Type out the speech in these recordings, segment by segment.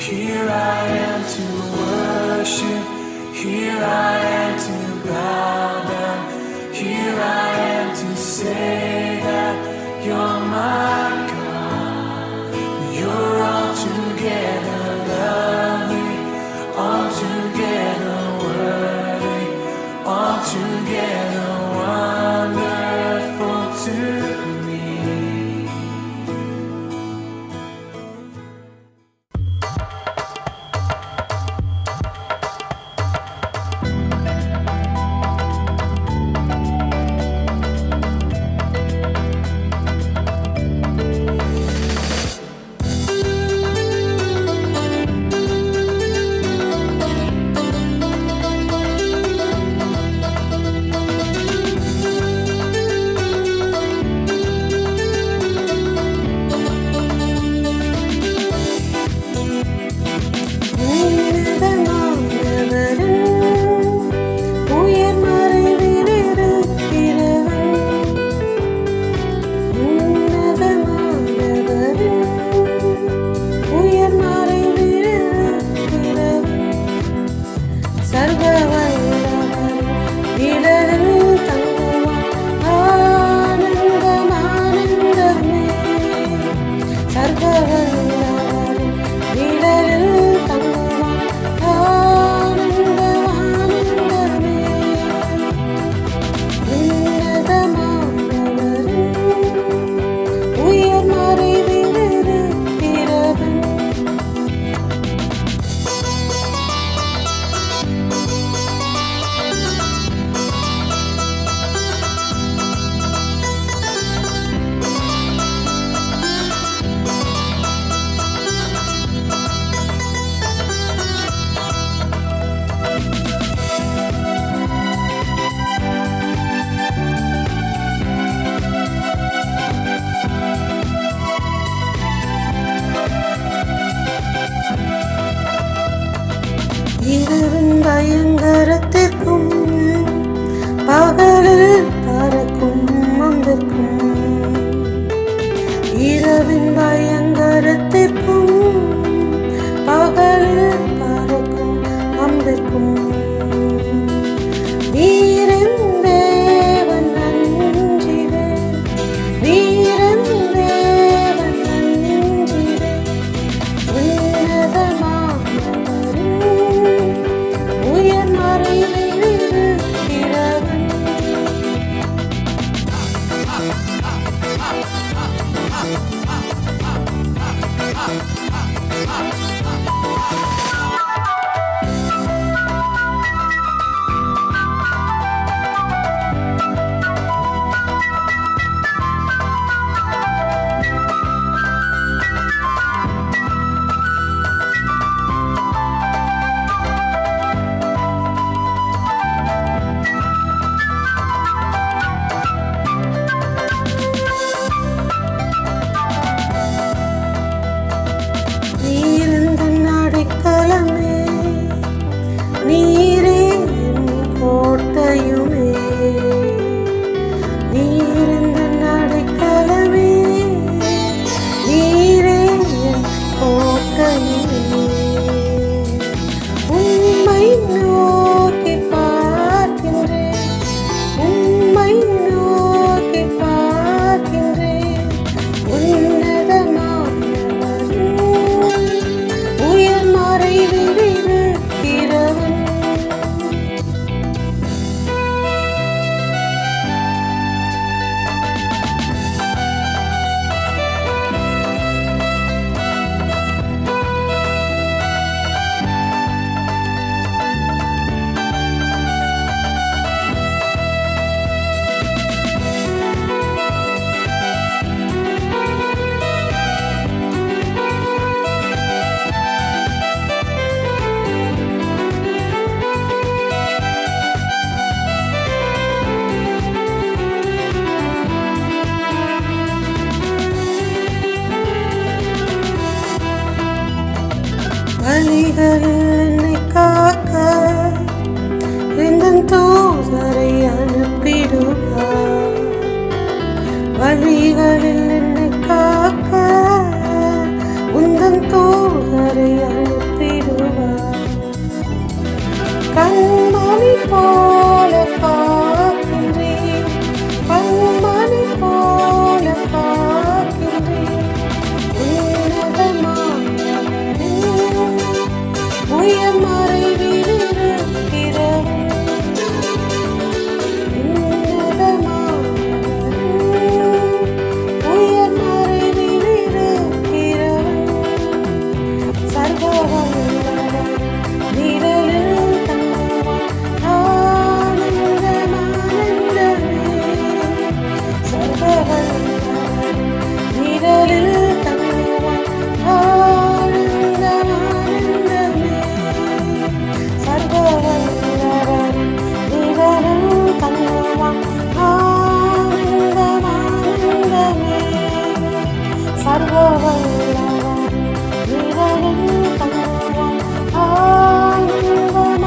Here I am to worship, here I am to bow down, here I am to say that you're my God. You're altogether lovely, altogether worthy, altogether wonderful to me. இரவின் பயங்கரத்திற்கும் பகலில் பறக்கும் அம்பிற்கும், இரவின் பயங்கரத்திற்கும் பகலில் பறக்கும் அம்பிற்கும் வீரன் தேவன் நன்றிவே, வீரன் தேவன் நன்றிவே. நீரே என் கோட்டையுமே, நீரிந்த நடைக்கலமே, நீரே என் கோட்டையுமே. உம்மை நோக்கி பார்க்கின்றேன், உம்மை நோக்கி பார்க்கின்றேன். உன்னதமானவர் உயர் மறைவில் இருக்கிறவன். வழிகளில் என்னை காக்க எந்தன் தூதரை அனுப்பிடுவார். வழிகளில் என்னை காக்க உந்தன் தூதரை அனுப்பி சர்வவல்லவர் இறைவன் கரம் ஆண்டவனானந்தமே.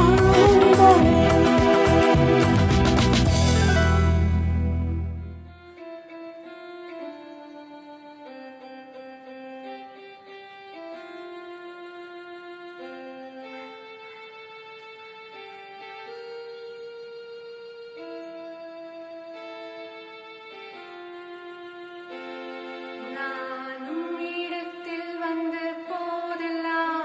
நான் உம்மிடத்தில் வந்த போதெல்லாம்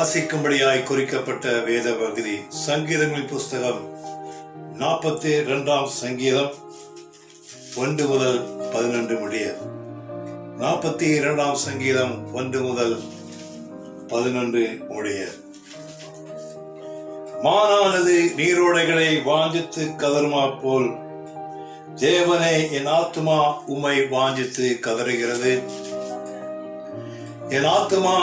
வாசிக்கும்படியாய் குறிக்கப்பட்ட வேத பகுதி சங்கீதங்களின் புஸ்தகம் 42 சங்கீதம் 1 முதல் 11 முடிய. 42 சங்கீதம் 1 முதல் 11 முடிய. மானானது நீரோடைகளை வாஞ்சித்து கதறுமா போல் தேவனே, என் ஆத்துமா உம்மை வாஞ்சித்து கதறுகிறது. என் ஆத்துமா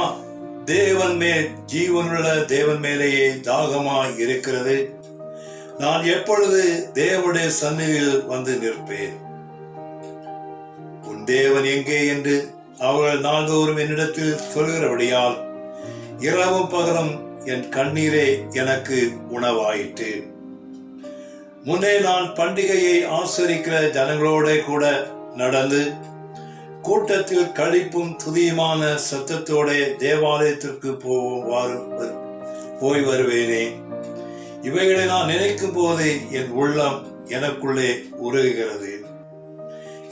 தேவன் மேல், ஜீவனுள்ள தேவன் மேலேயே தாகமாய் இருக்கிறது. நான் எப்பொழுது தேவனுடைய சந்நிதியில் வந்து நிற்பேன்? உன் தேவன் எங்கே என்று அவர்கள் நாள்தோறும் என்னிடத்தில் சொல்கிறபடியால் இரவும் பகலும் என் கண்ணீரே எனக்கு உணவாயிற்று. முன்னே நான் பண்டிகையை ஆசரிக்கிற ஜனங்களோட கூட நடந்து கூட்டத்தில் களிப்பும் துதியுமான சத்தத்தோட தேவாலயத்திற்கு போய் வருவேனே. இவைகளை நான் நினைக்கும் போதே என் உள்ளம் எனக்குள்ளே உருகுகிறது.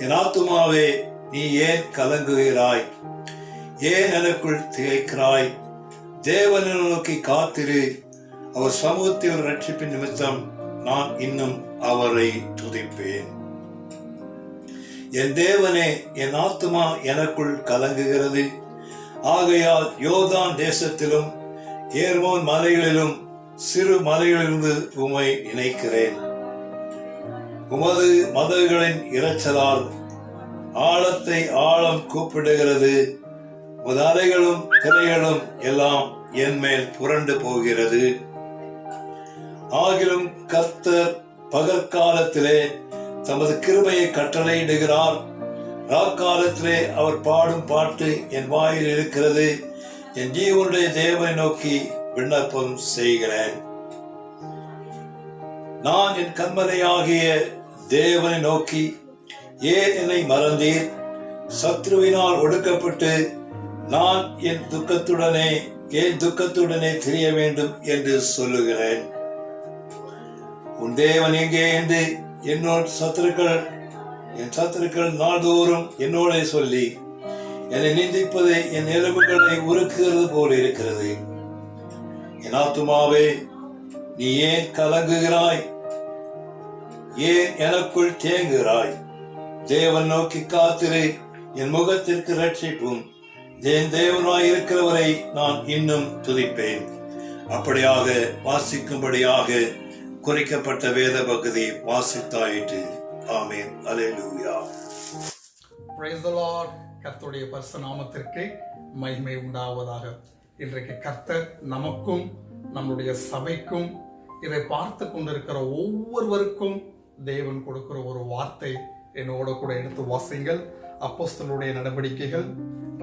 என் ஆத்துமாவே, நீ ஏன் கலங்குகிறாய்? ஏன் எனக்குள் திகைக்கிறாய்? தேவனை நோக்கி காத்திரு. அவர் சமூகத்தில் ரட்சிப்பின் நிமித்தம் நான் இன்னும் அவரை துதிப்பேன். என் தேவனே, என் ஆத்துமா எனக்குள் கலங்குகிறது. ஆகையால் யோர்தான் தேசத்திலும் ஏர்மோன் மலைகளிலும் சிறு மலைகளிலிருந்து உம்மை இணைக்கிறேன். உமது மதகுகளின் இரைச்சலால் ஆழத்தை ஆழம் கூப்பிடுகிறது. உமது அலைகளும் திரைகளும் எல்லாம் என் மேல் புரண்டு போகிறது. ஆகிலும் கர்த்தர் பகற்காலத்திலே தமது கிருபையை கட்டளையிடுகிறார். ராக்காலத்திலே அவர் பாடும் பாட்டு என் வாயில் இருக்கிறது. என் ஜீவனுடைய தேவனை நோக்கி விண்ணப்பம் செய்கிறேன். நான் என் கண்மலையாகிய தேவனை நோக்கி, ஏன் என்னை மறந்தீர்? சத்ருவினால் ஒடுக்கப்பட்டு நான் என் துக்கத்துடனே திரிய வேண்டும் என்று சொல்லுகிறேன். உன் தேவன் எங்கே என்று என் சத்துருக்கள் நாள்தோறும் என்னோட சொல்லி என்னை நிந்திப்பது என் எலும்புகளை உருக்குகிறது போல இருக்கிறது. என் ஆத்துமாவே, நீ ஏன் கலங்குகிறாய்? ஏன் எனக்குள் தேங்குகிறாய்? தேவன் நோக்கி காத்திரு. என் முகத்திற்கு ரட்சிப்பும் என் தேவனாய் இருக்கிறவரை நான் இன்னும் துதிப்பேன். அப்படியாக வாசிக்கும்படியாக குறிக்கப்பட்ட வேத பகுதி வாசித்தாயிற்று. ஆமென். அல்லேலூயா. Praise the Lord. கர்த்தருடைய பரிசுத்த நாமத்திற்கு மகிமை உண்டாவதாக. இன்றைக்கு கர்த்தர் நமக்கும் நம்முடைய சபைக்கும் இதை பார்த்து கொண்டிருக்கிற ஒவ்வொருவருக்கும் தேவன் கொடுக்கிற ஒரு வார்த்தை என்னோட கூட எடுத்து வாசிங்கள். அப்போஸ்தலருடைய நடவடிக்கைகள்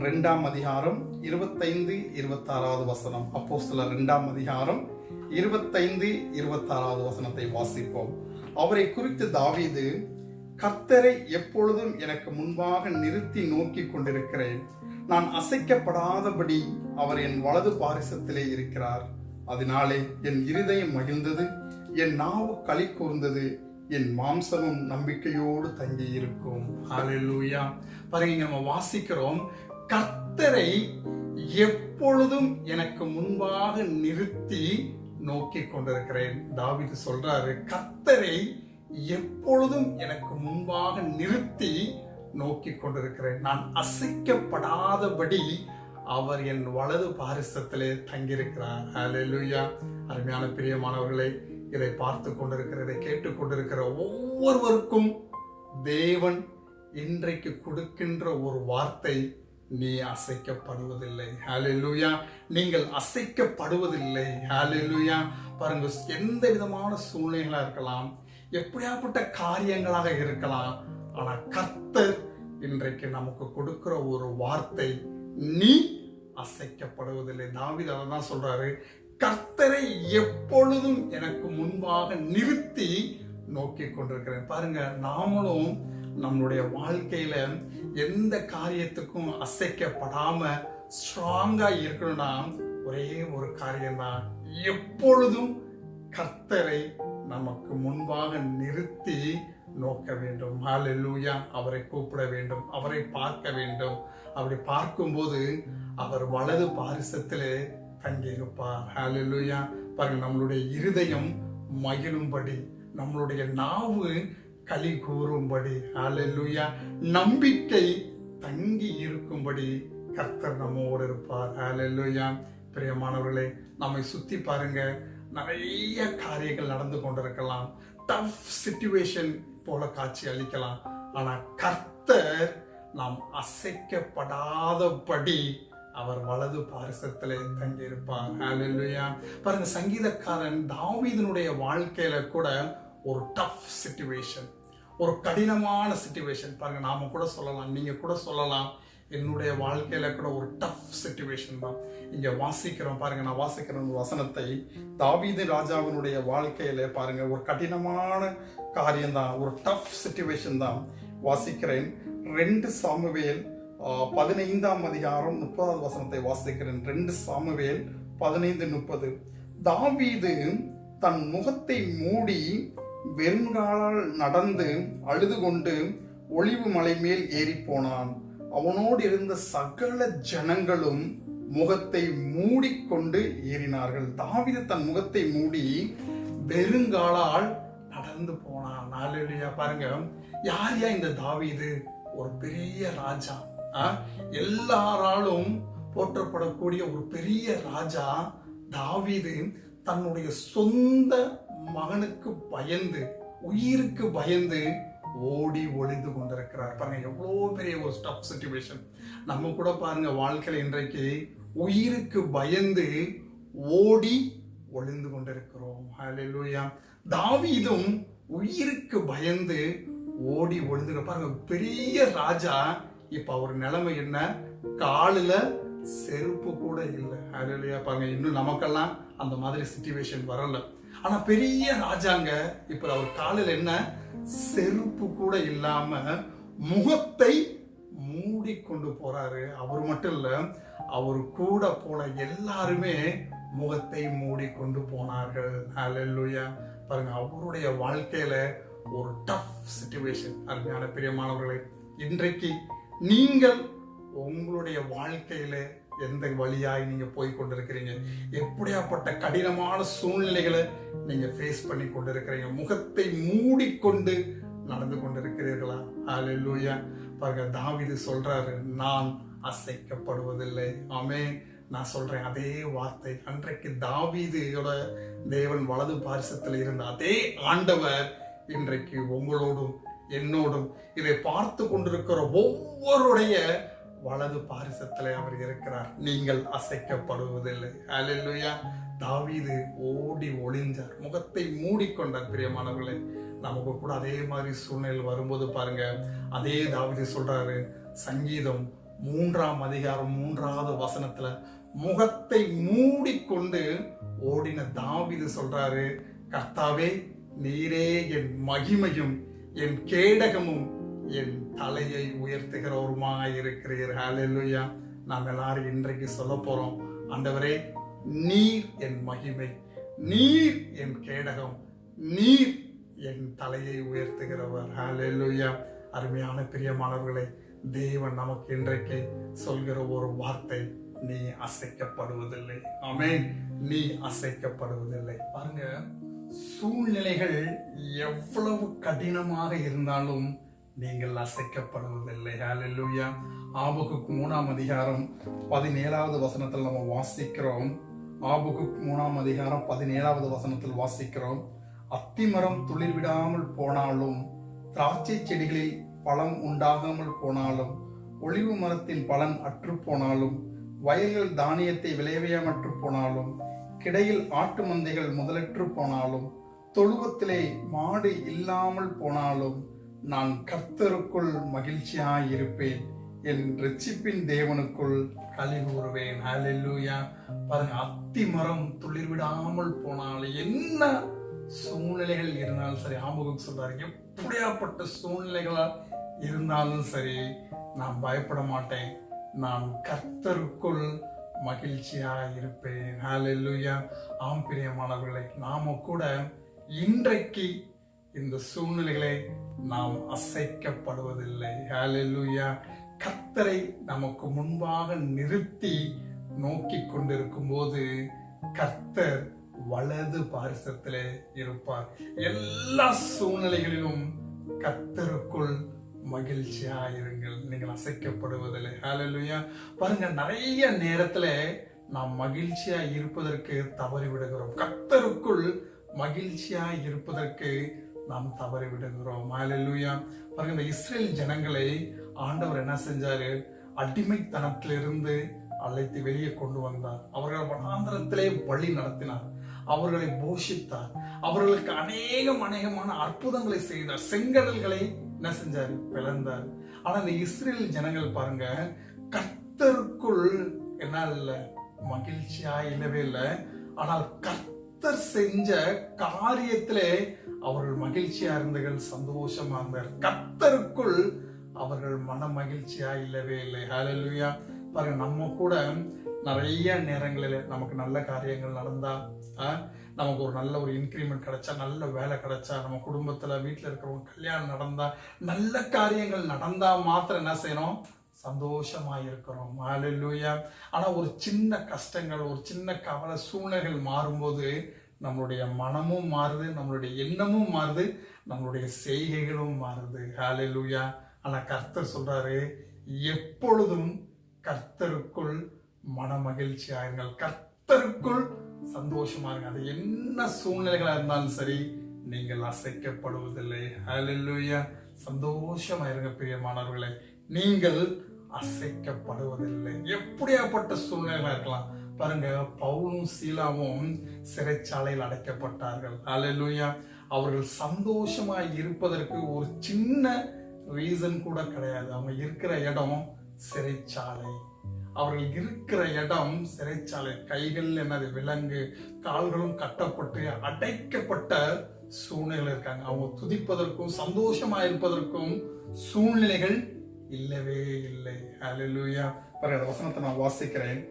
2 அதிகாரம் 25-26 வசனம். அப்போஸ்தலர் 2 அதிகாரம் 25-26 வசனத்தை வாசிப்போம். அவரை குறித்து தாவீது, கர்த்தரை எப்பொழுதும் எனக்கு முன்பாக நிறுத்தி நோக்கி கொண்டிருக்கிறேன். நான் அசைக்கப்படாதபடி அவர் என் வலது பாரிசத்திலே இருக்கிறார். அதனாலே என் இருதயம் மகிழ்ந்தது, என் நாவு களி கூர்ந்தது, என் மாம்சமும் நம்பிக்கையோடு தங்கி இருக்கும். ஹல்லேலூயா. பாருங்க, நம்ம வாசிக்கிறோம், கர்த்தரை எப்பொழுதும் எனக்கு முன்பாக நிறுத்தி நோக்கி கொண்டிருக்கிறேன். தாவீது சொல்றாரு, கர்த்தரை எப்பொழுதும் எனக்கு முன்பாக நிறுத்தி நோக்கி கொண்டிருக்கிறேன். நான் அசைக்கப்படாதபடி அவர் என் வலது பாரிசத்திலே தங்கியிருக்கிறார். ஹல்லேலூயா. அருமையான பிரியமானவர்களே, இதை பார்த்து கொண்டிருக்கிற, இதை கேட்டுக் கொண்டிருக்கிற ஒவ்வொருவருக்கும் தேவன் இன்றைக்கு கொடுக்கின்ற ஒரு வார்த்தை, நீ அசைக்கப்படுவதில்லை. ஹல்லேலூயா. நீங்கள் அசைக்கப்படுவதில்லை. ஹல்லேலூயா. பாருங்க, எந்த விதமான சூழ்நிலைகளா இருக்கலாம், எப்படியாப்பட்ட காரியங்களாக இருக்கலாம், ஆனா கர்த்தர் இன்றைக்கு நமக்கு கொடுக்கிற ஒரு வார்த்தை, நீ அசைக்கப்படுவதில்லை. தாவீது அதான் சொல்றாரு, கர்த்தரை எப்பொழுதும் எனக்கு முன்பாக நிறுத்தி நோக்கி கொண்டிருக்கிறேன். பாருங்க, நாமளும் நம்மளுடைய வாழ்க்கையில எந்த காரியத்துக்கும் அசைக்கப்படாம ஸ்ட்ராங்கா இருக்கணும்னா ஒரே ஒரு காரியம்தான், எப்பொழுதும் கர்த்தரை நமக்கு முன்பாக நிறுத்தி நோக்க வேண்டும். ஹல்லேலூயா. அவரை கூப்பிட வேண்டும், அவரை பார்க்க வேண்டும். அப்படி பார்க்கும்போது அவர் வலது பாரிசத்திலே தங்கியிருப்பார். ஹalleluya. பாருங்க, நம்மளுடைய இருதயம் மகிழும்படி, நம்மளுடைய நாவு களி கூறும்படி, ஹalleluya, நம்பிக்கை தங்கி இருக்கும்படி கர்த்தர் நம்மோடு இருப்பார். ஹalleluya. பிரியமானவர்களே, நம்மை சுத்தி பாருங்க, நிறைய காரியங்கள் நடந்து கொண்டிருக்கலாம். டஃப் சிச்சுவேஷன் போல காட்சி அளிக்கலாம். ஆனா கர்த்தர் நாம் அசைக்கப்படாதபடி அவர் வலது பாரிசத்திலே தங்கியிருப்பார். ஹalleluya. பாருங்க, சங்கீதக்காரன் தாவீதினுடைய வாழ்க்கையில கூட ஒரு டஃப் சிச்சுவேஷன், ஒரு கடினமான சிச்சுவேஷன். பாருங்க, நாம கூட சொல்லலாம், நீங்க கூட சொல்லலாம், என்னுடைய வாழ்க்கையில கூட ஒரு டஃப் சிச்சுவேஷன் தான். இங்க வாசிக்கிறோம் பாருங்க, நான் வாசிக்கிற ஒரு வசனத்தை, தாவீது ராஜாவினுடைய வாழ்க்கையில பாருங்க ஒரு கடினமான காரியம் தான், ஒரு டஃப் சிச்சுவேஷன் தான். வாசிக்கிறேன் 2 சாமுவேல் 15ஆம் அதிகாரம் 30வது வசனத்தை வாசிக்கிறேன். 2 சாமுவேல் 15:30. தாவீது தன் முகத்தை மூடி வெறுங்காலால் நடந்து அழுது கொண்டு ஒளிவு மலை மேல் ஏறி போனான். அவனோடு இருந்த சகல ஜனங்களும் முகத்தை மூடிக்கொண்டு ஏறினார்கள். தாவீது தன் முகத்தை மூடி வெறுங்காலால் நடந்து போனான். ஹalleluya. பாருங்க, யார் இந்த தாவீது? ஒரு பெரிய ராஜா, எல்லாராலும் போற்றப்படக்கூடிய ஒரு பெரிய ராஜா. தாவீது தன்னுடைய சொந்த மகனுக்கு பயந்து, உயிருக்கு பயந்து ஓடி ஒளிந்து கொண்டிருக்கிறார். பாருங்க, எவ்வளோ பெரிய ஒரு டஃப் சிச்சுவேஷன். நம்ம கூட பாருங்க, வாழ்க்கையில இன்றைக்கு உயிருக்கு பயந்து ஓடி ஒளிந்து கொண்டிருக்கிறோம். ஹalleluya. தாவீதும் உயிருக்கு பயந்து ஓடி ஒளிந்து பாருங்க, பெரிய ராஜா. இப்ப அவர் நிலைமை என்ன? காலில செருப்பு கூட இல்லை. ஹalleluya. பாருங்க, இன்னும் நமக்கெல்லாம் அந்த மாதிரி சிச்சுவேஷன் வரல. ஆனா பெரிய ராஜாங்க, இப்ப அவர் காலில் என்ன? செருப்பு கூட இல்லாம முகத்தை மூடி கொண்டு போறாரு. அவர் மட்டும் இல்ல, அவர் கூட போன எல்லாருமே முகத்தை மூடி கொண்டு போனார்கள். ஹalleluya. பாருங்க, அவருடைய வாழ்க்கையில ஒரு டஃப் சிச்சுவேஷன். அருமையான பிரியமானவர்களே, இன்றைக்கு நீங்கள் உங்களுடைய வாழ்க்கையில எந்த வழியாய் நீங்க போய் கொண்டிருக்கிறீங்க? எப்படியாப்பட்ட கடினமான சூழ்நிலைகளை நீங்க ஃபேஸ் பண்ணி கொண்டிருக்கிறீங்க? முகத்தை மூடிக்கொண்டு நடந்து கொண்டிருக்கிறீர்களா? ஹalleluya. பாருங்க, தாவீது சொல்றாரு, நான் அசைக்கப்படுவதில்லை. ஆமென். நான் சொல்றேன், அதே வார்த்தை அன்றைக்கு தாவீதோட தேவன் வலது பாரிசத்தில் இருந்த அதே ஆண்டவர் இன்றைக்கு உங்களோடும் என்னோடும் இதை பார்த்து கொண்டிருக்கிற ஒவ்வொருடைய வலது பாரிசத்திலே அவர் இருக்கிறார். நீங்கள் அசைக்கப்படுவதில்லை. ஹalleluya. தாவீது ஓடி ஒளிந்தார், முகத்தை மூடிக்கொண்டார். பிரியமானவர்களே, நமக்கு கூட அதே மாதிரி சூழ்நிலை வரும்போது பாருங்க, அதே தாவீது சொல்றாரு, சங்கீதம் 3ஆம் அதிகாரம் 3வது வசனத்துல, முகத்தை மூடிக்கொண்டு ஓடின தாவீது சொல்றாரு, கர்த்தாவே, நீரே என் மகிமையும் என் கேடகமும் என் தலையை உயர்த்துகிறவருமாய் இருக்கிறீர். ஹalleluya. நாம் எல்லாரும் இன்றைக்கு சொல்ல போறோம், ஆண்டவரே, நீர் என் மகிமை, நீர் என் கேடகம், நீர் என் தலையை உயர்த்துகிறவர். ஹalleluya. அருமையான பிரியமானவர்களே, தேவன் நமக்கு இன்றைக்கு சொல்கிற ஒரு வார்த்தை, நீ அசைக்கப்படுவதில்லை. ஆமென். நீ அசைக்கப்படுவதில்லை. பாருங்க, சூழ்நிலைகள் எவ்வளவு கடினமாக இருந்தாலும் நீங்கள் அசைக்கப்படுவதில்லை. ஹalleluya. ஆபகுக் 3ஆம் அதிகாரம் 17வது வசனத்தில் நம்ம வாசிக்கிறோம். ஆபகுக் 3ஆம் அதிகாரம் 17வது வசனத்தில் வாசிக்கிறோம், அத்திமரம் துளிர் விடாமல் போனாலும், திராட்சை செடிகளில் பழம் உண்டாகாமல் போனாலும், ஒலிவு மரத்தின் பலன் அற்று போனாலும், வயல்கள் தானியத்தை விளைவியாமற்று போனாலும், கிடையில் ஆட்டு மந்தைகள் முதலற்று போனாலும், தொழுவத்திலே மாடு இல்லாமல் போனாலும், நான் கர்த்தருக்குள் மகிழ்ச்சியாயிருப்பேன், என் இரட்சிப்பின் தேவனுக்குள் களி கூறுவேன். ஹalleluya. பாருங்க, அத்தி மரம் துளிர் விடாமல் போனாலும், என்ன சூழ்நிலைகள் இருந்தாலும் சரி, ஆபகுக் சொல்றாரு, எப்படியாப்பட்ட சூழ்நிலைகளா இருந்தாலும் சரி, நான் பயப்பட மாட்டேன், நான் கர்த்தருக்குள் மகிழ்ச்சியா இருப்பேன். ஹalleluya. ஆம் பிரியமானவர்களே, நாம கூட இன்றைக்கு இந்த சூழ்நிலைகளை நாம் அசைக்கப்படுவதில்லை. ஹalleluya. கர்த்தரை நமக்கு முன்பாக நிறுத்தி நோக்கி கொண்டிருக்கும் போது கர்த்தர் வலது பாரிசத்திலே இருப்பார். எல்லா சூழ்நிலைகளிலும் கர்த்தருக்குள் மகிழ்ச்சியா இருங்கள், நீங்கள் அசைக்கப்படுவதில்லை. ஹல்லேலூயா. பாருங்க, நிறைய நேரத்துல நாம் மகிழ்ச்சியா இருப்பதற்கு தவறி விடுகிறோம். கர்த்தருக்குள் மகிழ்ச்சியா இருப்பதற்கு நாம் தவறி விடுகிறோம். ஹல்லேலூயா. பாருங்க, இந்த இஸ்ரேல் ஜனங்களை ஆண்டவர் என்ன செஞ்சாரு? அடிமைத்தனத்திலிருந்து அழைத்து வெளியே கொண்டு வந்தார். அவர்கள் வனாந்திரத்திலே வழி நடத்தினார், அவர்களை போஷித்தார், அவர்களுக்கு அநேகமான அற்புதங்களை செய்தார், செங்கடல்களை என்ன செஞ்சாரு? பிளந்தார். ஆனா இந்த இஸ்ரேல் ஜனங்கள் பாருங்க, கர்த்தருக்குள் என்ன இல்லை, மகிழ்ச்சியா இல்லவே இல்லை. ஆனால் கர்த்தர் செஞ்ச காரியத்திலே அவர்கள் மகிழ்ச்சியா இருந்தார்கள், சந்தோஷமா இருந்தார். கர்த்தருக்குள் அவர்கள் மன மகிழ்ச்சியா இல்லவே இல்லை. ஹல்லேலூயா. பாருங்க, நம்ம கூட நிறைய நேரங்களில் நமக்கு நல்ல காரியங்கள் நடந்தா, நமக்கு ஒரு நல்ல ஒரு இன்க்ரிமெண்ட் கிடைச்சா, நல்ல வேலை கிடைச்சா, நம்ம குடும்பத்துல வீட்டுல இருக்கிறவங்க கல்யாணம் நடந்தா, நல்ல காரியங்கள் நடந்தா மாத்திரம் என்ன செய்யணும்? சந்தோஷமா இருக்கிறோம். ஹல்லேலூயா. ஆனா ஒரு சின்ன கஷ்டங்கள், ஒரு சின்ன கவலை சூழ்நிலைகள் மாறும்போது நம்மளுடைய மனமும் மாறுது, நம்மளுடைய எண்ணமும் மாறுது, நம்மளுடைய செய்கைகளும் மாறுது. ஹல்லேலூயா. ஆனா கர்த்தர் சொல்றாரு, எப்பொழுதும் கர்த்தருக்குள் மன மகிழ்ச்சி ஆயிருங்கள், கர்த்தருக்குள் சந்தோஷமா இருங்க. அது என்ன சூழ்நிலைகளா இருந்தாலும் சரி, நீங்கள் அசைக்கப்படுவதில்லை. ஹல்லேலூயா. சந்தோஷமா இருங்க பிரியமானவர்களே, நீங்கள் அசைக்கப்படுவதில்லை. எப்படியாப்பட்ட சூழ்நிலைகளா இருக்கலாம். பாருங்க, பவுலும் சீலாவும் சிறைச்சாலையில் அடைக்கப்பட்டார்கள். ஹல்லேலூயா. அவர்கள் சந்தோஷமா இருப்பதற்கு ஒரு சின்ன ரீசன் கூட கிடையாது. அவங்க இருக்கிற இடம் சிறைச்சாலை. அவர்கள் இருக்கிற இடம் சிறைச்சாலை. கைகள் என்னது? விலங்கு, கால்களும் கட்டப்பட்டு அடைக்கப்பட்ட சூழ்நிலை இருக்காங்க. அவங்க துதிப்பதற்கும் சந்தோஷமா இருப்பதற்கும் சூழ்நிலைகள் இல்லவே இல்லை. ஹல்லேலூயா. பாருங்க, வசனத்தை நான் வாசிக்கிறேன்,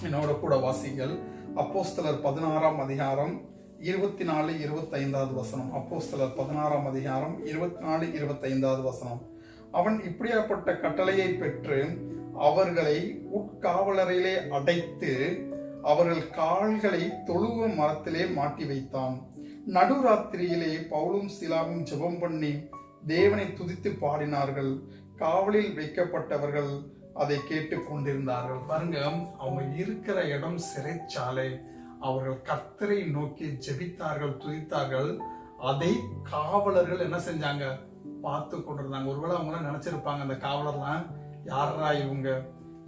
என்னோட கூட வாசிங்கள். அப்போஸ்தலர் 16ஆம் அதிகாரம் 24, 25 வசனம். அப்போஸ்தலர் 16ஆம் அதிகாரம் 24, 25 வசனம். அவன் இப்படியாப்பட்ட கட்டளையை பெற்று அவர்களை உட்காவலரையிலே அடைத்து அவர்கள் கால்களை தொழுவ மரத்திலே மாட்டி வைத்தான். நடுராத்திரியிலே பவுலும் சீலாவும் ஜெபம் பண்ணி தேவனை துதித்து பாடினார்கள். காவலில் வைக்கப்பட்டவர்கள் அதை கேட்டு கொண்டிருந்தார்கள். பாருங்க, அவங்க இருக்கிற இடம் சிறைச்சாலை. அவர்கள் கர்த்தரை நோக்கி ஜெபித்தார்கள், துதித்தார்கள். அதை காவலர்கள் என்ன செஞ்சாங்க? பார்த்து கொண்டிருந்தாங்க. ஒருவேளை அவங்க நினைச்சிருப்பாங்க, அந்த காவலர்லாம் யாரா இவங்க,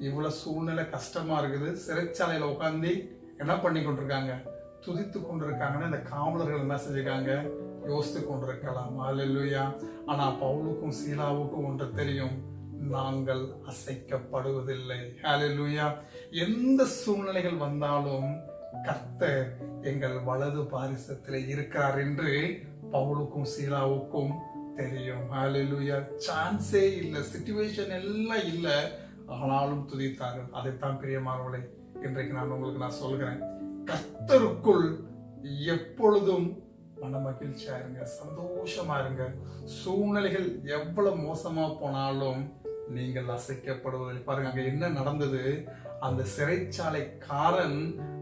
இவ்வளவு சூழ்நிலை கஷ்டமா இருக்குது, சிறைச்சாலையில உட்காந்து என்ன பண்ணி கொண்டிருக்காங்க? துதித்து கொண்டிருக்காங்கன்னு இந்த காவலர்கள் என்ன செஞ்சிருக்காங்க? யோசித்து கொண்டிருக்கலாம். ஹல்லேலூயா. ஆனா பவுலுக்கும் சீலாவுக்கும் ஒன்று தெரியும், நாங்கள் அசைக்கப்படுவதில்லை. ஹல்லேலூயா. எந்த சூழ்நிலைகள் வந்தாலும் கர்த்தர் எங்கள் வலது பாரிசத்திலே இருக்கிறார் என்று பவுலுக்கும் சீலாவுக்கும் தெரியும். ஹல்லேலூயா. சான்ஸே இல்லை, சிச்சுவேஷன் எல்லாம் இல்லை, ஆனாலும் துதித்தார்கள். அதைத்தான் பிரியமானவர்களே, இன்றைக்கு நான் சொல்கிறேன், கர்த்தருக்குள் எப்பொழுதும் மன மகிழ்ச்சியா இருங்க, சந்தோஷமா இருங்க. சூழ்நிலைகள் எவ்வளவு மோசமா போனாலும் நீங்கள் அசைக்கப்படுவதில்லை. பாருங்க, அங்க என்ன நடந்தது? அந்த சிறைச்சாலைக்காரன்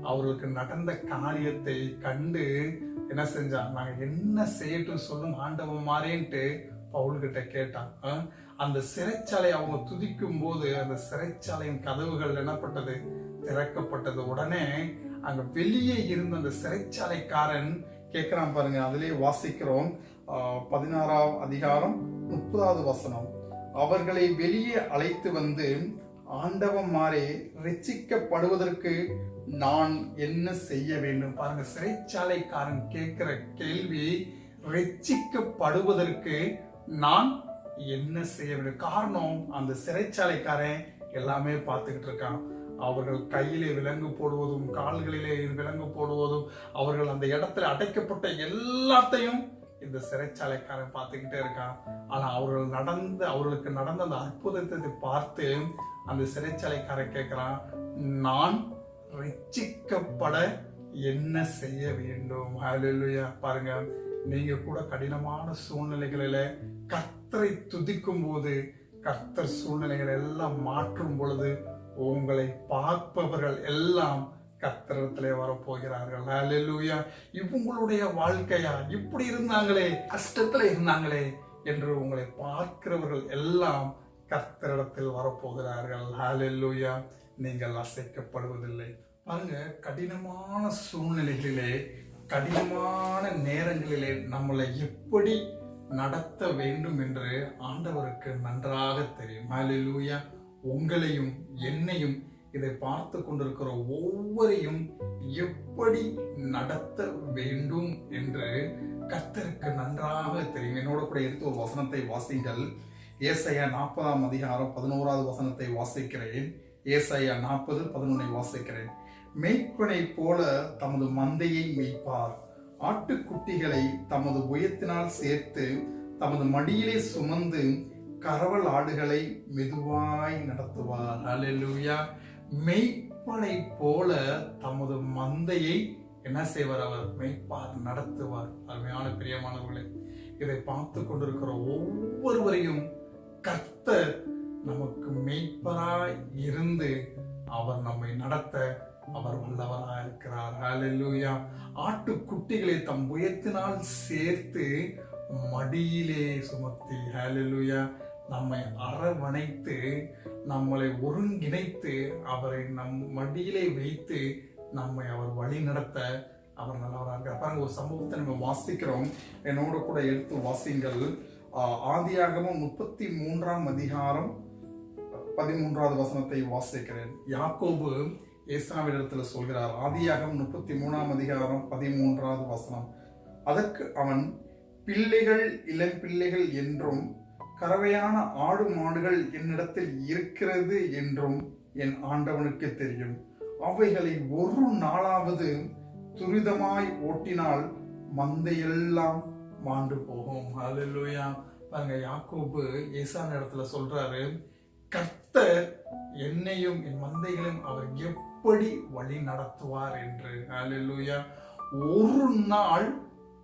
அவர்களுக்கு நடந்த காரியத்தை கண்டு என்ன செஞ்சான்? நாங்க என்ன செய்யட்டும் சொல்லும் ஆண்டவன் மாறேன்ட்டு பவுல்கிட்ட கேட்டான். அந்த சிறைச்சாலை அவங்க துதிக்கும் போது அந்த சிறைச்சாலையின் கதவுகள் என்னப்பட்டது? திறக்கப்பட்டது. உடனே அங்க வெளியே இருந்த அந்த சிறைச்சாலைக்காரன் கேட்கிறான். பாருங்க, அதிலே வாசிக்கிறோம், 16ஆம் அதிகாரம் 30வது வசனம். அவர்களை வெளியே அழைத்து வந்து, ஆண்டவன்மாரே, ரட்சிக்கப்படுவதற்கு நான் என்ன செய்ய வேண்டும்? பாருங்க, சிறைச்சாலைக்காரன் கேட்கிற கேள்வி, ரட்சிக்கப்படுவதற்கு நான் என்ன செய்ய வேண்டும்? காரணம், அந்த சிறைச்சாலைக்காரன் எல்லாமே பார்த்துக்கிட்டு இருக்கான். அவர்கள் கையிலே விலங்கு போடுவதும் கால்களிலே விலங்கு போடுவதும், அவர்கள் அந்த இடத்துல அடைக்கப்பட்ட எல்லாத்தையும் இந்த சிறைச்சாலைக்காரன் பார்த்துக்கிட்டே இருக்கான். ஆனா அவர்களுக்கு நடந்த அந்த அற்புதத்தை பார்த்து அந்த சிறைச்சாலைக்காரன் கேட்கிறான், நான் ரட்சிக்கப்பட என்ன செய்ய வேண்டும்? ஹல்லேலூயா. பாருங்க, நீங்க கூட கடினமான சூழ்நிலைகளில கர்த்தரை துதிக்கும் போது, கர்த்தர் சூழ்நிலைகளை எல்லாம் மாற்றும் பொழுது உங்களை பார்ப்பவர்கள் எல்லாம் கர்த்தரிடத்திலே வரப்போகிறார்கள். ஹல்லேலூயா. இவங்களுடைய வாழ்க்கையா இப்படி இருந்தாங்களே, கஷ்டத்துல இருந்தாங்களே என்று உங்களை பார்க்கிறவர்கள் எல்லாம் கர்த்தரிடத்தில் வரப்போகிறார்கள். ஹல்லேலூயா. நீங்கள் அசைக்கப்படுவதில்லை. பாருங்க, கடினமான சூழ்நிலைகளிலே, கடினமான நேரங்களிலே நம்மளை எப்படி நடத்த வேண்டும் என்று ஆண்டவருக்கு நன்றாக தெரியும். ஹல்லேலூயா. உங்களையும் என்னையும் இதை பார்த்து கொண்டிருக்கிற ஒவ்வொரையும் எப்படி நடத்த வேண்டும் என்று கர்த்தருக்கு நன்றாக தெரியும். என்னோட கூட எடுத்து ஒரு வசனத்தை வாசிங்கள். ஏசாயா 40 அதிகாரம் 11வது வசனத்தை வாசிக்கிறேன். ஏசாயா 40:11 வாசிக்கிறேன். மேய்ப்பனை போல தமது மந்தையை மேய்ப்பார், ஆட்டுக்குட்டிகளை தமது உயரத்தினால் சேர்த்து தமது மடியிலே சுமந்து கரவல் ஆடுகளை மெதுவாய் நடத்துவார். ஹல்லேலூயா. மெய்ப்பனை போல தமது மந்தையை என்ன செய்வார்? அவர் மெய்ப்பார், நடத்துவார். அருமையான பிரியமானவர்களே, இதை பார்த்து கொண்டிருக்கிற ஒவ்வொருவரையும் கர்த்தர் நமக்கு மெய்ப்பராய் இருந்து அவர் நம்மை நடத்த அவர் வல்லவராய் இருக்கிறார். ஹல்லேலூயா. ஆட்டுக்குட்டிகளை தம் உயரத்தினால் சேர்த்து மடியிலே சுமத்தி, ஹல்லேலூயா, நம்மை அரவணைத்து நம்மளை ஒருங்கிணைத்து அவரை நம் மடியிலே வைத்து நம்மை அவர் வழி நடத்த அவர் நல்லவராக இருக்கிறார். பாருங்க, ஒரு சம்பவத்தை நம்ம வாசிக்கிறோம். என்னோட கூட எடுத்து வாசிங்கள். ஆதியாகமம் 33 அதிகாரம் 13வது வசனத்தை வாசிக்கிறேன். யாக்கோபு ஏசாவிடத்தில் சொல்கிறார். ஆதியாகமம் 33 அதிகாரம் 13வது வசனம். அதற்கு அவன், பிள்ளைகள் இளம் பிள்ளைகள் என்றும் கறவையான ஆடு மாடுகள் என்னிடத்தில் இருக்கிறது என்றும் என் ஆண்டவனுக்கு தெரியும். அவைகளை ஒரு நாளாவது துரிதமாய் ஓட்டினால் மந்தையெல்லாம் மாண்டு போகும். ஹல்லேலூயா. பாருங்க, யாக்கோபு ஏசாவின் இடத்துல சொல்றாரு, கர்த்தர் என்னையும் என் மந்தைகளையும் அவர் எப்படி வழி நடத்துவார் என்று. ஹல்லேலூயா. ஒரு நாள்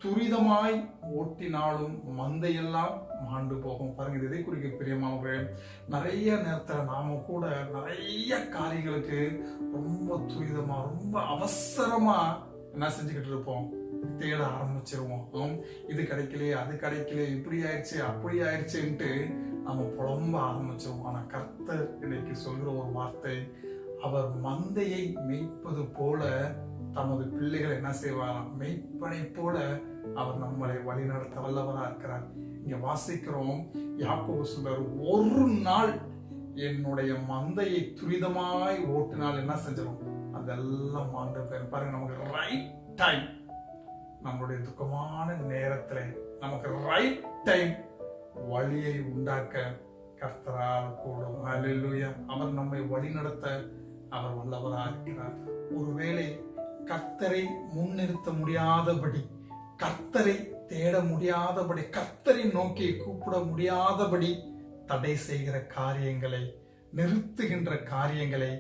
துரிதமாய் ஓட்டினாலும் மந்தையெல்லாம் மாண்டு போகும். பாருங்க, இதை குறிக்க பிரியமானவர்களே, நிறைய நேரத்தில் நாம கூட நிறைய காரியங்களுக்கு ரொம்ப துரிதமா, ரொம்ப அவசரமா என்ன செஞ்சுக்கிட்டு இருப்போம்? தேட ஆரம்பிச்சிருவோம். இது கிடைக்கலையே, அது கிடைக்கலையே, இப்படி ஆயிடுச்சு, அப்படி ஆயிடுச்சுன்ட்டு நம்ம புலம்ப ஆரம்பிச்சிருவோம். ஆனா கர்த்தர் இன்னைக்கு சொல்கிற ஒரு வார்த்தை, அவர் மந்தையை மேய்ப்பது போல தமது பிள்ளைகளை என்ன செய்வாராம்? மெய்ப்பனை போல அவர் நம்மளை வழிநடத்த வல்லவரா இருக்கிறார். இங்க வாசிக்கிறோம், யாக்கோபு சொல்றார், ஒரு நாள் என்னுடைய மந்தையை துரிதமாய் ஓட்டினால் என்ன செஞ்சிடும்? அதெல்லாம் மாண்டு போயிடும். பாருங்க, நமக்கு ரைட் டைம், நம்மளுடைய துக்கமான நேரத்துல நமக்கு ரைட் டைம் வழியை உண்டாக்க கர்த்தரால் கூடும். ஹல்லேலூயா. அவர் நம்மை வழி நடத்த அவர் வல்லவரா இருக்கிறார். ஒருவேளை கர்த்தரை முன்னிறுத்த முடியாதபடி, கர்த்தரை தேட முடியாதபடி, கர்த்தரை நோக்கி கூப்பிட முடியாதபடி தடை செய்கிற காரியங்களை, நிறுத்துகின்ற காரியங்களை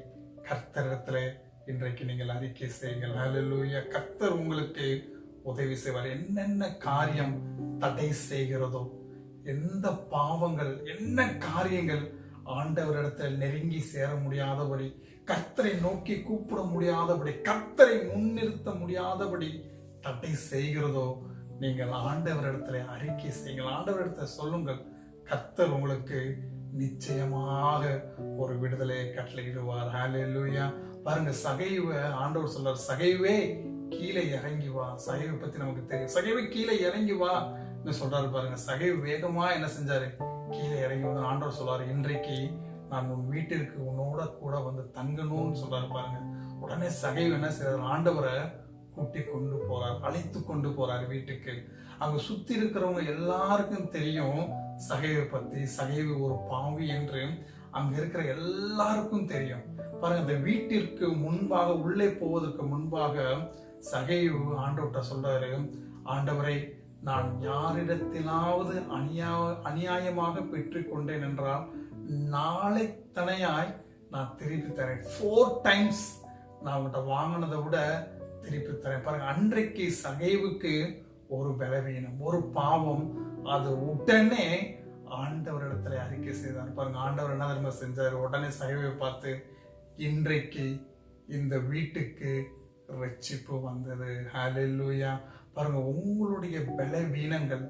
கர்த்தரிடத்துல இன்றைக்கு நீங்கள் அறிக்கை செய்யுங்கள். ஹல்லேலூயா. கர்த்தர் உங்களுக்கு உதவி செய்வார். என்னென்ன காரியம் தடை செய்கிறதோ, எந்த பாவங்கள், என்ன காரியங்கள் ஆண்டவரிடத்தில் நெருங்கி சேர முடியாதபடி, கர்த்தரை நோக்கி கூப்பிட முடியாதபடி, கர்த்தரை முன்னிறுத்த முடியாதபடி தடை செய்கிறதோ, நீங்கள் ஆண்டவரிடத்துல அறிக்கை செய்யுங்கள். ஆண்டவரிடத்துல சொல்லுங்கள். கர்த்தர் உங்களுக்கு நிச்சயமாக ஒரு விடுதலை கட்டளையிடுவார். ஹல்லேலூயா. பாருங்க, சகைவை ஆண்டவர் சொல்றார், சகைவே கீழே இறங்கி வா. சகைவை பத்தி நமக்கு தெரியும். சகைவை கீழே இறங்கி வா சொல்றாரு. பாருங்க, சகைவு வேகமா என்ன செஞ்சாரு? கீழே இறங்கி வந்து ஆண்டவர் சொல்றாரு, இன்றைக்கு நான் உன் வீட்டிற்கு உன்னோட கூட வந்து தங்கணும்னு சொல்றாரு. பாருங்க, உடனே சகைவு என்ன செய்யறாரு? ஆண்டவரை கூட்டி கொண்டு போறார், அழைத்து கொண்டு போறாரு வீட்டுக்கு. அங்க சுத்தி இருக்கிறவங்க எல்லாருக்கும் தெரியும் சகைவை பத்தி. சகைவு ஒரு பாவி என்று அங்க இருக்கிற எல்லாருக்கும் தெரியும். பாருங்க, இந்த வீட்டிற்கு முன்பாக, உள்ளே போவதற்கு முன்பாக சகைவு ஆண்டவர்கிட்ட சொல்றாரு, ஆண்டவரை, நான் யாரிடத்திலாவது அநியாயமாக பெற்றுக் கொண்டேன் என்றால் நாளை தனையாய் நான் திருப்பி தரேன். 4 times நான் உங்கள்கிட்ட வாங்கினதை விட திருப்பி தரேன். பாருங்க, அன்றைக்கு சகைவுக்கு ஒரு பலவீனம், ஒரு பாவம், அது உடனே ஆண்டவரிடத்துல அறிக்கை செய்தார். பாருங்க, ஆண்டவர் என்ன தெரியுமா செஞ்சாரு? உடனே சகைவை பார்த்து, இன்றைக்கு இந்த வீட்டுக்கு ரட்சிப்பு வந்தது. ஹalleluya. பாருங்க, உங்களுடைய பலவீனங்கள்,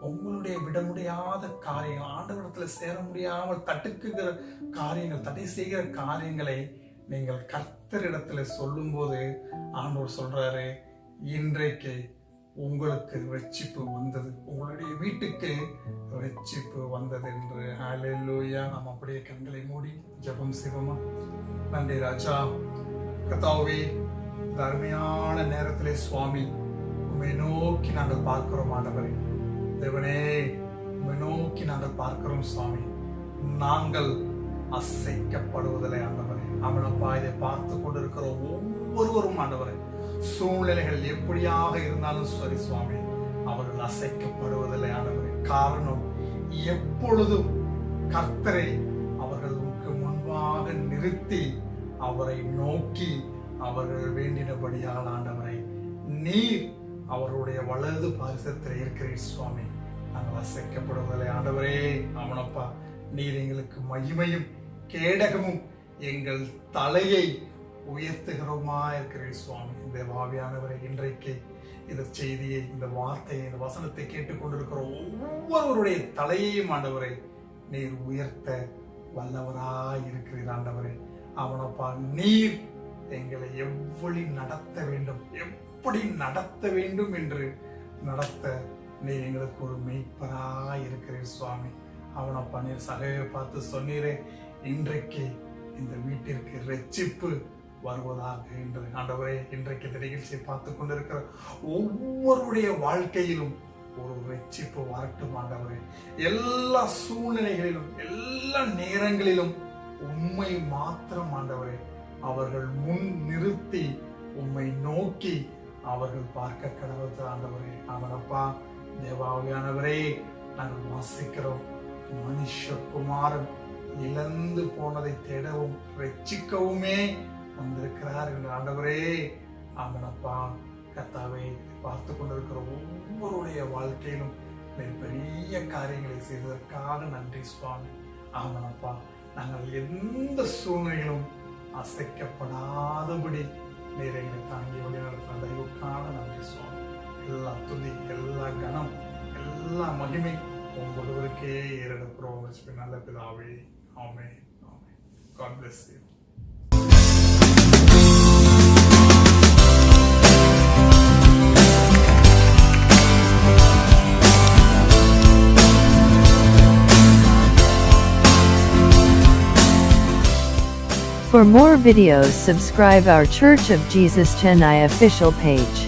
உங்களுடைய விட முடியாத காரியங்கள், ஆண்டவரிடத்துல சேர முடியாமல் தட்டுக்குகிற காரியங்கள், தடை செய்கிற காரியங்களை நீங்கள் கர்த்தரிடத்துல சொல்லும்போது ஆண்டவர் சொல்றாரு, இன்றைக்கு உங்களுக்கு ரட்சிப்பு வந்தது, உங்களுடைய வீட்டுக்கு ரட்சிப்பு வந்தது என்று. ஹalleluya. நாம் அப்படியே கண்களை மூடி ஜெபம் செய்வோமா? நன்றி ராஜா. கர்த்தாவே, இந்த அருமையான நேரத்திலே சுவாமி உம்மை நோக்கி நாங்கள் பார்க்கிறோம் ஆண்டவரே. தேவனே, உம்மை நோக்கி நாங்கள் பார்க்கிறோம் சுவாமி. நாங்கள் அசைக்கப்படுவதில்லை ஆண்டவரே. அவனப்பா, இதை பார்த்து கொண்டிருக்கிற ஒவ்வொருவரும் ஆண்டவரே, சூழ்நிலைகள் எப்படியாக இருந்தாலும் சரி சுவாமி, அவர்கள் அசைக்கப்படுவதில்லை ஆண்டவரே. காரணம், எப்பொழுதும் கர்த்தரை அவர்களுக்கு முன்பாக நிறுத்தி அவரை நோக்கி அவர்கள் வேண்டினபடியால் ஆண்டவரை நீர் அவருடைய வலது பாரிசத்தில் இருக்கிறீர் சுவாமி. நாங்கள் அசைக்கப்படுவதில்லை ஆண்டவரே. அவனப்பா, நீர் எங்களுக்கு மகிமையும் கேடகமும் எங்கள் தலையை உயர்த்துகிறோமா இருக்கிறீர் சுவாமி. இந்த ஆவியானவரை, இன்றைக்கு இந்த செய்தியை, இந்த வார்த்தையை, இந்த வசனத்தை கேட்டுக்கொண்டிருக்கிற ஒவ்வொருவருடைய தலையையும் ஆண்டவரை நீர் உயர்த்த வல்லவராய் இருக்கிறீர் ஆண்டவரே. அவனப்பா, நீர் எங்களை எவ்வளி நடத்த வேண்டும், எப்படி நடத்த வேண்டும் என்று நடத்த நீர் எங்களுக்கு ஒரு மெய்ப்பராய் இருக்கிறீர் சுவாமி. அவனப்பா, நீர் சகையை பார்த்து சொன்னீரே, இன்றைக்கு இந்த வீட்டிற்கு ரட்சிப்பு வருவதாக என்று. ஆண்டவரே, இன்றைக்கு இந்த நிகழ்ச்சியை பார்த்து கொண்டிருக்கிற ஒவ்வொருடைய வாழ்க்கையிலும் ஒரு ரட்சிப்பு வரட்டும் ஆண்டவரே. எல்லா சூழ்நிலைகளிலும், எல்லா நேரங்களிலும் உம்மை மாத்திரம் ஆண்டவரே அவர்கள் முன் நிறுத்தி உம்மை நோக்கி அவர்கள் பார்க்க கடவுள் ஆண்டவரே. அவனப்பா, தேவாவியானவரே, நாங்கள் வாசிக்கிறோம், மனுஷகுமாரன் இழந்து போனதை தேடவும் ரட்சிக்கவுமே வந்திருக்கிறார் என்று ஆண்டவரே. அவனப்பா, கர்த்தாவே, பார்த்து கொண்டிருக்கிற ஒவ்வொருடைய வாழ்க்கையிலும் பெரிய காரியங்களை செய்வதற்காக நன்றி சுவாமி. ஆமனப்பா, நாங்கள் எந்த சூழ்நிலையிலும் அசைக்கப்படாதபடி நீர் எங்களை தாங்கி வழிநடத்தின தயவுக்காக நன்றி சுவாமி. எல்லா துதி, எல்லா கனம், எல்லா மகிமை ஒவ்வொருவருக்கே ஏறெடுக்கிறோம் நல்ல பிதாவே. ஆமென். ஆமென். God bless you. For more videos, subscribe our Church of Jesus Chennai official page.